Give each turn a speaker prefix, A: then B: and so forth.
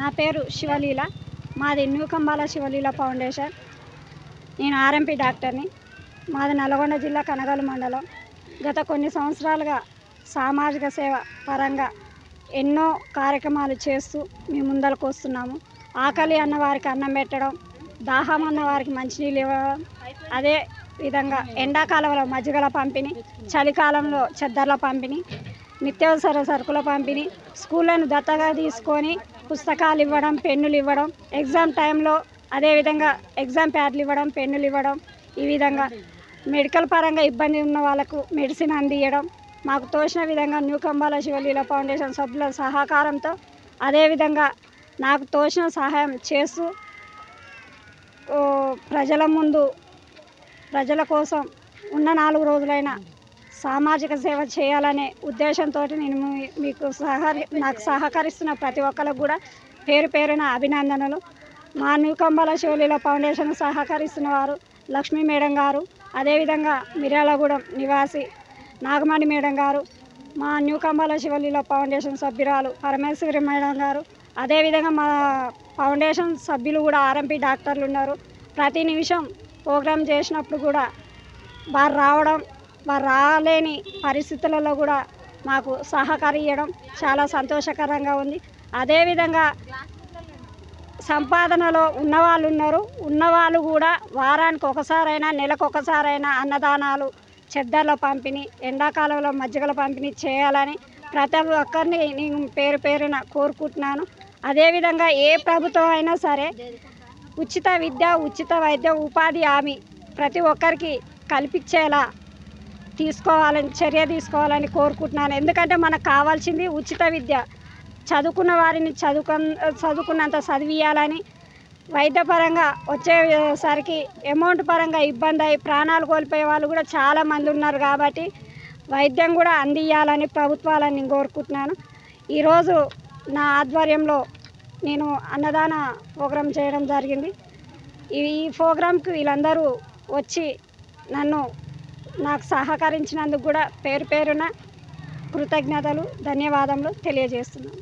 A: నా పేరు శివలీల. మాది న్యూ కంబాల శివలీల ఫౌండేషన్. నేను ఆర్ఎంపీ డాక్టర్ని. మాది నల్గొండ జిల్లా కనగలు మండలం. గత కొన్ని సంవత్సరాలుగా సామాజిక సేవ పరంగా ఎన్నో కార్యక్రమాలు చేస్తూ మేము ముందరకు వస్తున్నాము. ఆకలి అన్న వారికి అన్నం పెట్టడం, దాహం అన్న వారికి మంచినీళ్ళు ఇవ్వడం, అదే విధంగా ఎండాకాలంలో మజ్జిగల పంపిణీ, చలికాలంలో చెద్దర్ల పంపిణీ, నిత్యావసర సరుకుల పంపిణీ, స్కూళ్ళను దత్తగా తీసుకొని పుస్తకాలు ఇవ్వడం, పెన్నులు ఇవ్వడం, ఎగ్జామ్ టైంలో అదేవిధంగా ఎగ్జామ్ ప్యాడ్లు ఇవ్వడం, పెన్నులు ఇవ్వడం, ఈ విధంగా మెడికల్ పరంగా ఇబ్బంది ఉన్న వాళ్ళకు మెడిసిన్ అందియడం, మాకు తోచిన విధంగా న్యూ కంబాల శివలీల ఫౌండేషన్ సభ్యుల సహకారంతో అదేవిధంగా నాకు తోచిన సహాయం చేస్తూ ప్రజల ముందు ప్రజల కోసం ఉన్న 4 రోజులైనా సామాజిక సేవ చేయాలనే ఉద్దేశంతో నేను నాకు సహకరిస్తున్న ప్రతి ఒక్కరికి కూడా పేరు పేరున అభినందనలు. మా న్యూ కంబాల శివలీల ఫౌండేషన్ సహకరిస్తున్న వారు లక్ష్మీ మేడం గారు, అదేవిధంగా మిర్యాలగూడెం నివాసి నాగమణి మేడం గారు, మా న్యూ కంబాల శివలీల ఫౌండేషన్ సభ్యురాలు పరమేశ్వరి మేడం గారు, అదేవిధంగా మా ఫౌండేషన్ సభ్యులు కూడా ఆర్ఎంపీ డాక్టర్లు ఉన్నారు. ప్రతి నిమిషం ప్రోగ్రాం చేసినప్పుడు కూడా వారు రావడం, వారు రాలేని పరిస్థితులలో కూడా మాకు సహకరించడం చాలా సంతోషకరంగా ఉంది. అదేవిధంగా సంపాదనలో ఉన్నవాళ్ళు ఉన్నారు. ఉన్నవాళ్ళు కూడా వారానికి ఒకసారైనా నెలకు ఒకసారైనా అన్నదానాలు, చెద్దర్ల పంపిణీ, ఎండాకాలంలో మజ్జిగల పంపిణీ చేయాలని ప్రతి ఒక్కరిని నేను పేరు పేరున కోరుకుంటున్నాను. అదేవిధంగా ఏ ప్రభుత్వం అయినా సరే ఉచిత విద్య, ఉచిత వైద్యం, ఉపాధి హామీ ప్రతి ఒక్కరికి కల్పించేలా చర్య తీసుకోవాలని కోరుకుంటున్నాను. ఎందుకంటే మనకు కావాల్సింది ఉచిత విద్య. చదువుకున్న వారిని చదువుకున్నంత చదివియాలని, వైద్యపరంగా వచ్చేసరికి అమౌంట్ పరంగా ఇబ్బంది అయి ప్రాణాలు కోల్పోయే వాళ్ళు కూడా చాలామంది ఉన్నారు. కాబట్టి వైద్యం కూడా అందియాలని ప్రభుత్వాలను నేను కోరుకుంటున్నాను. ఈరోజు నా ఆధ్వర్యంలో నేను అన్నదాన ప్రోగ్రాం చేయడం జరిగింది. ఈ ప్రోగ్రాంకి వీళ్ళందరూ వచ్చి నాకు సహకరించినందుకు కూడా పేరు పేరున కృతజ్ఞతలు, ధన్యవాదములు తెలియజేస్తున్నాను.